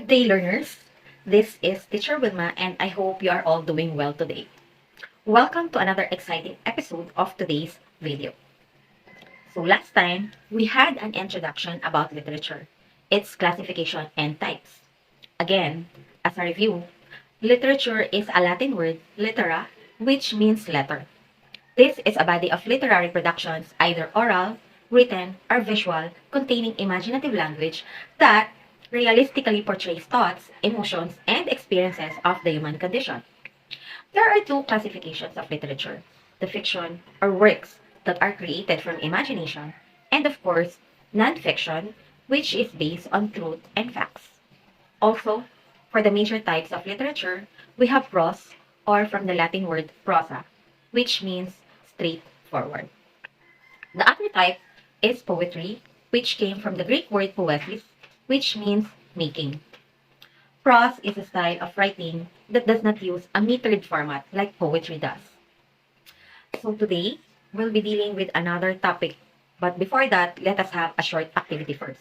Good day, learners. This is Teacher Wilma, and I hope you are all doing well today. Welcome to another exciting episode of today's video. So, last time, we had an introduction about literature, its classification, and types. Again, as a review, literature is a Latin word, litera, which means letter. This is a body of literary productions, either oral, written, or visual, containing imaginative language that realistically portrays thoughts, emotions, and experiences of the human condition. There are two classifications of literature: the fiction, or works that are created from imagination, and of course, non-fiction, which is based on truth and facts. Also, for the major types of literature, we have prose, or from the Latin word prosa, which means straightforward. The other type is poetry, which came from the Greek word poesis, which means making. Prose is a style of writing that does not use a metered format like poetry does. So today, we'll be dealing with another topic. But before that, let us have a short activity first.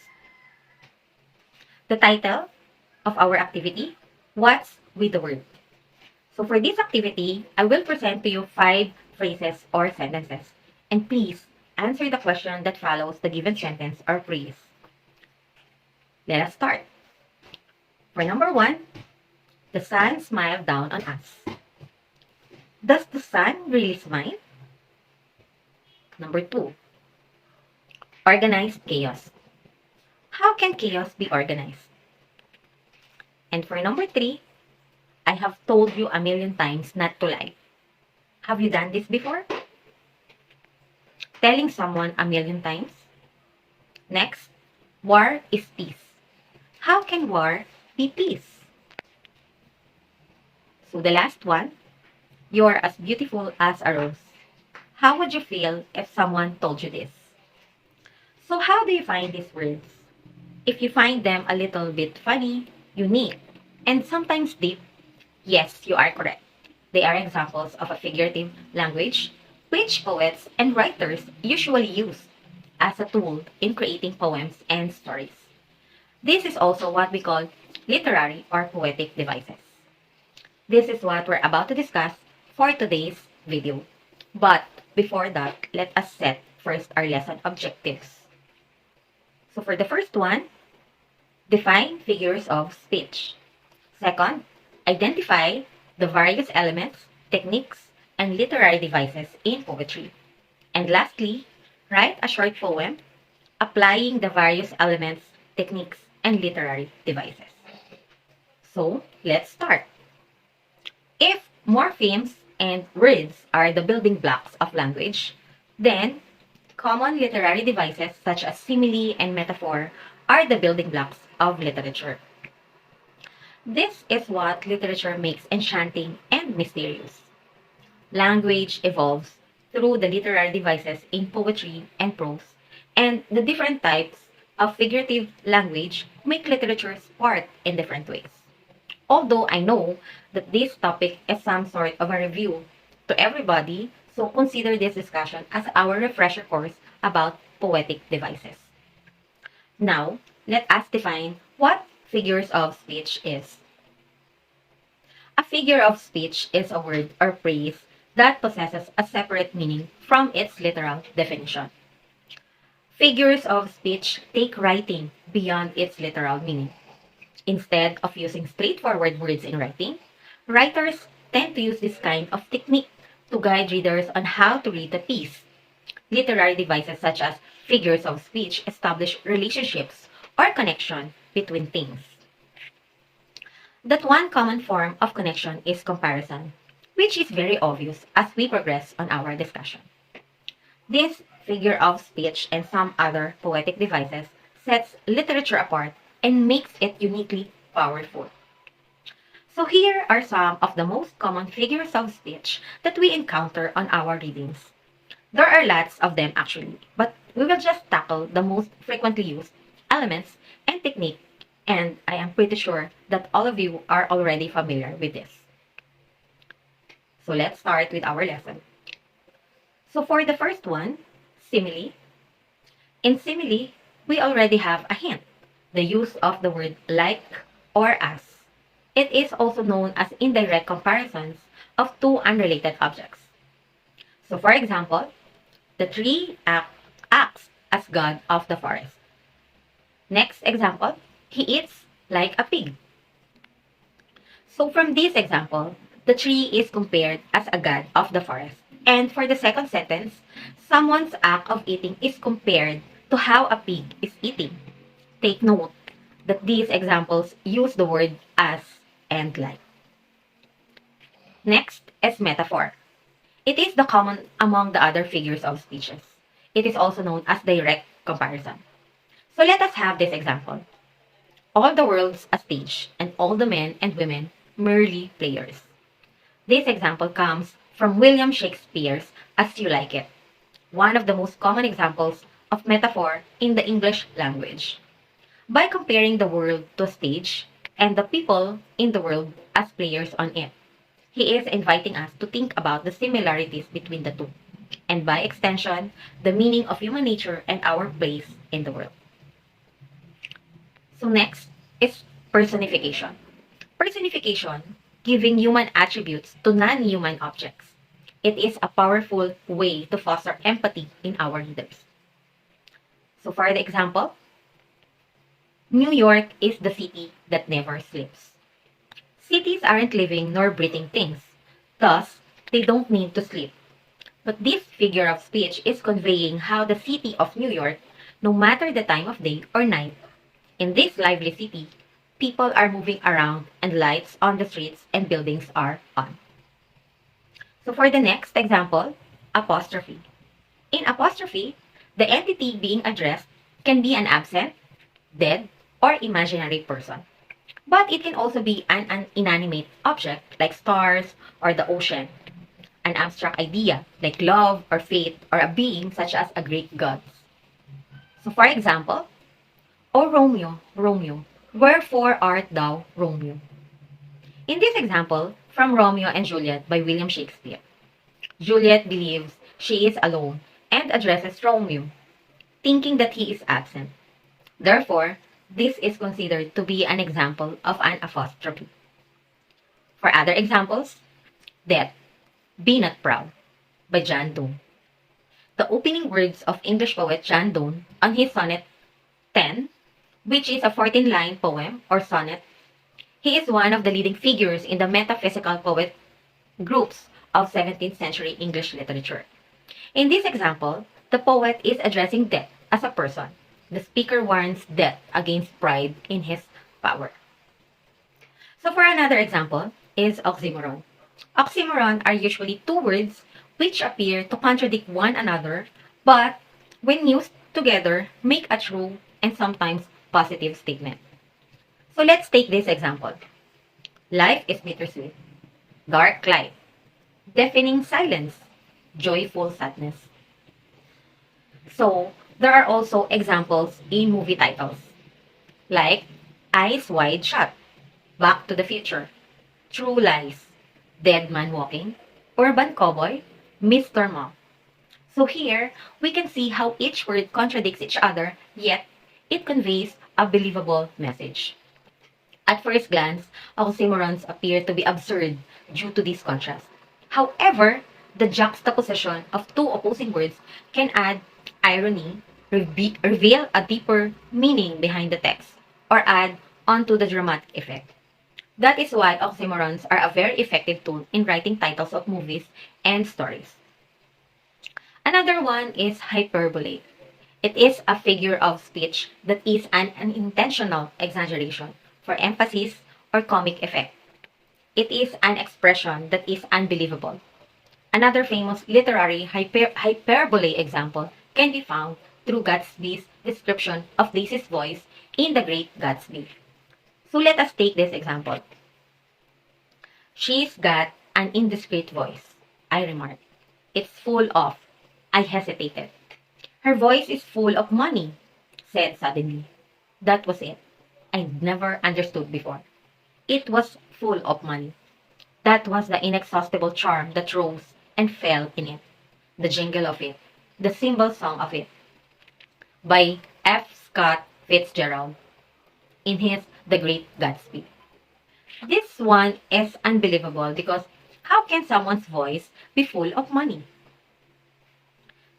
The title of our activity, What's with the Word? So for this activity, I will present to you 5 phrases or sentences. And please answer the question that follows the given sentence or phrase. Let us start. For number 1, the sun smiled down on us. Does the sun really smile? Number 2, organized chaos. How can chaos be organized? And for number 3, I have told you a million times not to lie. Have you done this before? Telling someone a million times? Next, war is peace. How can war be peace? So the last one, you're as beautiful as a rose. How would you feel if someone told you this? So how do you find these words? If you find them a little bit funny, unique, and sometimes deep, yes, you are correct. They are examples of a figurative language which poets and writers usually use as a tool in creating poems and stories. This is also what we call literary or poetic devices. This is what we're about to discuss for today's video. But before that, let us set first our lesson objectives. So for the first one, define figures of speech. Second, identify the various elements, techniques, and literary devices in poetry. And lastly, write a short poem applying the various elements, techniques, and literary devices. So, let's start. If morphemes and words are the building blocks of language, then common literary devices such as simile and metaphor are the building blocks of literature. This is what literature makes enchanting and mysterious. Language evolves through the literary devices in poetry and prose, and the different types of figurative language make literature spark in different ways. Although I know that this topic is some sort of a review to everybody, so consider this discussion as our refresher course about poetic devices. Now, let us define what figures of speech is. A figure of speech is a word or phrase that possesses a separate meaning from its literal definition. Figures of speech take writing beyond its literal meaning. Instead of using straightforward words in writing, writers tend to use this kind of technique to guide readers on how to read the piece. Literary devices such as figures of speech establish relationships or connection between things. That one common form of connection is comparison, which is very obvious as we progress on our discussion. This figure of speech and some other poetic devices sets literature apart and makes it uniquely powerful. So here are some of the most common figures of speech that we encounter on our readings. There are lots of them actually, but we will just tackle the most frequently used elements and technique, and I am pretty sure that all of you are already familiar with this. So let's start with our lesson. So for the first one, simile. In simile, we already have a hint, the use of the word like or as. It is also known as indirect comparisons of two unrelated objects. So for example, the acts as god of the forest. Next example, he eats like a pig. So from this example, the tree is compared as a god of the forest. And for the second sentence, someone's act of eating is compared to how a pig is eating. Take note that these examples use the word as and like. Next is metaphor. It is the common among the other figures of speeches. It is also known as direct comparison. So let us have this example. All the world's a stage, and all the men and women merely players. This example comes from William Shakespeare's As You Like It, one of the most common examples of metaphor in the English language. By comparing the world to a stage and the people in the world as players on it, he is inviting us to think about the similarities between the two, and by extension, the meaning of human nature and our place in the world. So next is personification. Personification, giving human attributes to non-human objects. It is a powerful way to foster empathy in our readers. So for the example, New York is the city that never sleeps. Cities aren't living nor breathing things. Thus, they don't need to sleep. But this figure of speech is conveying how the city of New York, no matter the time of day or night, in this lively city, people are moving around and lights on the streets and buildings are on. So for the next example, apostrophe. In apostrophe, the entity being addressed can be an absent, dead, or imaginary person. But it can also be an inanimate object like stars or the ocean, an abstract idea like love or fate, or a being such as a great god. So for example, O Romeo, Romeo, wherefore art thou Romeo? In this example, from Romeo and Juliet by William Shakespeare, Juliet believes she is alone and addresses Romeo, thinking that he is absent. Therefore, this is considered to be an example of an apostrophe. For other examples, Death, Be Not Proud by John Donne. The opening words of English poet John Donne on his sonnet 10, which is a 14-line poem or sonnet. He is one of the leading figures in the metaphysical poet groups of 17th century English literature. In this example, the poet is addressing death as a person. The speaker warns death against pride in his power. So for another example is oxymoron. Oxymoron are usually two words which appear to contradict one another, but when used together, make a true and sometimes positive statement. So let's take this example. Life is bittersweet. Dark light. Deafening silence. Joyful sadness. So, there are also examples in movie titles, like Eyes Wide Shut, Back to the Future, True Lies, Dead Man Walking, Urban Cowboy, Mr. Mom. So here, we can see how each word contradicts each other, yet it conveys a believable message. At first glance, oxymorons appear to be absurd due to this contrast. However, the juxtaposition of two opposing words can add irony, reveal a deeper meaning behind the text, or add onto the dramatic effect. That is why oxymorons are a very effective tool in writing titles of movies and stories. Another one is hyperbole. It is a figure of speech that is an unintentional exaggeration for emphasis or comic effect. It is an expression that is unbelievable. Another famous literary hyperbole example can be found through Gatsby's description of Daisy's voice in The Great Gatsby. So let us take this example. She's got an indiscreet voice, I remarked. It's full of. I hesitated. Her voice is full of money, said suddenly. That was it. I'd never understood before. It was full of money. That was the inexhaustible charm that rose and fell in it. The jingle of it. The cymbal song of it. By F. Scott Fitzgerald. in his The Great Gatsby. This one is unbelievable because how can someone's voice be full of money?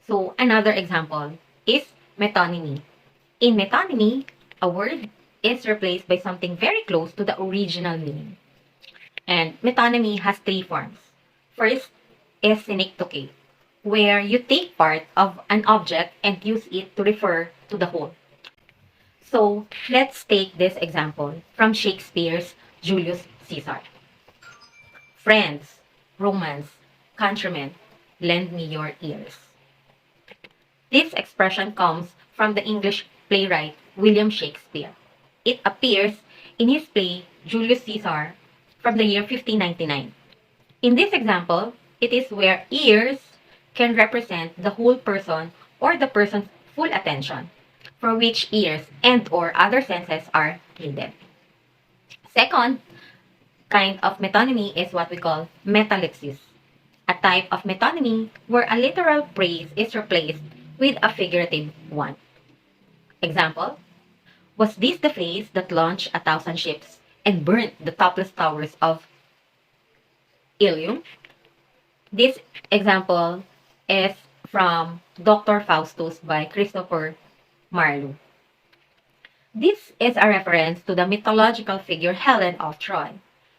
So another example is metonymy. In metonymy, a word is replaced by something very close to the original meaning. And metonymy has three forms. First is synecdoche, where you take part of an object and use it to refer to the whole. So let's take this example from Shakespeare's Julius Caesar. Friends, Romans, countrymen, lend me your ears. This expression comes from the English playwright William Shakespeare. It appears in his play Julius Caesar from the year 1599. In this example, it is where ears can represent the whole person or the person's full attention, for which ears and or other senses are needed. Second kind of metonymy is what we call metalepsis, a type of metonymy where a literal phrase is replaced with a figurative one. Example, was this the face that launched 1,000 ships and burnt the topless towers of Ilium? This example is from Dr. Faustus by Christopher Marlowe. This is a reference to the mythological figure Helen of Troy.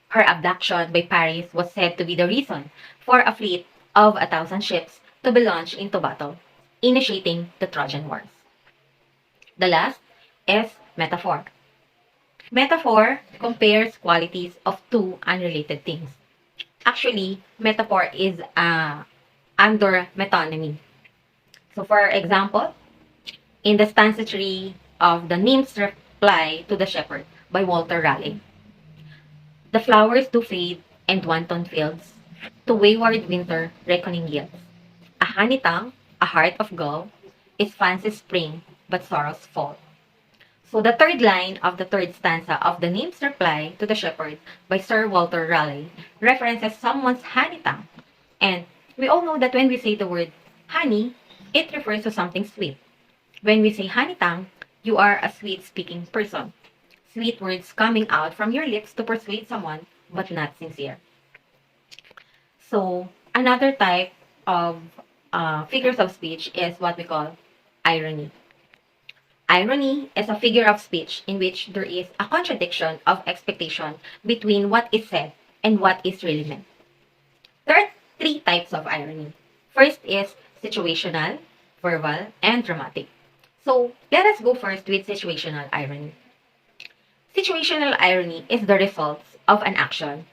Her abduction by Paris was said to be the reason for a fleet of 1,000 ships to be launched into battle, initiating the Trojan Wars. The last is metaphor. Metaphor compares qualities of two unrelated things. Actually, metaphor is under metonymy. So for example, in the stanza 3 of The Nymph's Reply to the Shepherd by Walter Raleigh, the flowers do fade and wanton fields, to wayward winter reckoning yields. A honey tongue, a heart of gall, is fancy's spring, but sorrow's fall. So the third line of the third stanza of The Nymph's Reply to the Shepherd by Sir Walter Raleigh references someone's honey tongue. And we all know that when we say the word honey, it refers to something sweet. When we say honey tongue, you are a sweet-speaking person. Sweet words coming out from your lips to persuade someone, but not sincere. So another type of figures of speech is what we call irony. Irony is a figure of speech in which there is a contradiction of expectation between what is said and what is really meant. There are three types of irony. First is situational, verbal, and dramatic. So let us go first with situational irony. Situational irony is the results of an action,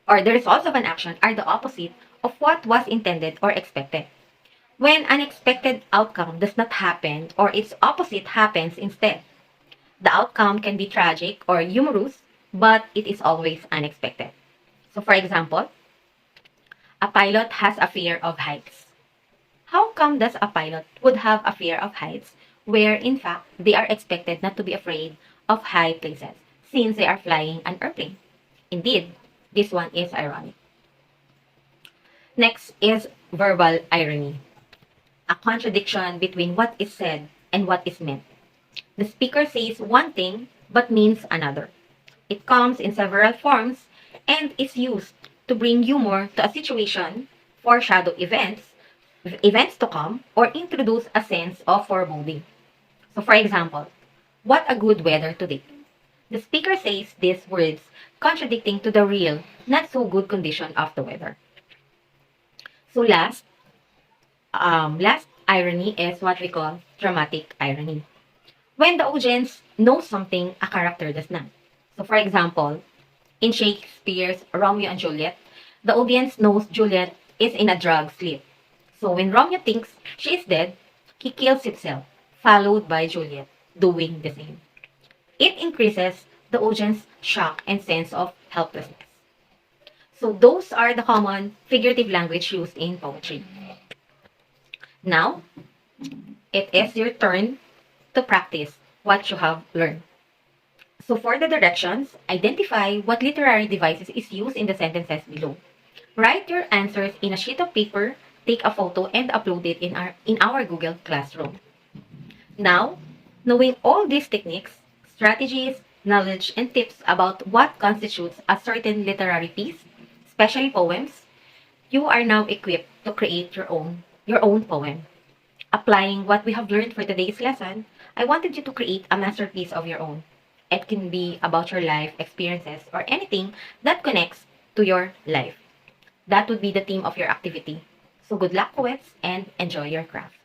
or the results of an action are the opposite of what was intended or expected. When an expected outcome does not happen or its opposite happens instead, the outcome can be tragic or humorous, but it is always unexpected. So for example, a pilot has a fear of heights. How come does a pilot would have a fear of heights where in fact they are expected not to be afraid of high places since they are flying an airplane? Indeed, this one is ironic. Next is verbal irony, a contradiction between what is said and what is meant. The speaker says one thing but means another. It comes in several forms and is used to bring humor to a situation, foreshadow events to come, or introduce a sense of foreboding. So for example, what a good weather today. The speaker says these words contradicting to the real, not so good condition of the weather. So last irony is what we call dramatic irony. When the audience knows something a character does not. So for example, in Shakespeare's Romeo and Juliet, the audience knows Juliet is in a drug sleep. So when Romeo thinks she is dead, he kills himself, followed by Juliet doing the same. It increases the audience's shock and sense of helplessness. So those are the common figurative language used in poetry. Now, it is your turn to practice what you have learned. So for the directions, identify what literary devices is used in the sentences below. Write your answers in a sheet of paper, take a photo, and upload it in our Google Classroom. Now, knowing all these techniques, strategies, knowledge, and tips about what constitutes a certain literary piece, especially poems, you are now equipped to create your own poem. Applying what we have learned for today's lesson, I wanted you to create a masterpiece of your own. It can be about your life experiences or anything that connects to your life. That would be the theme of your activity. So good luck, poets, and enjoy your craft.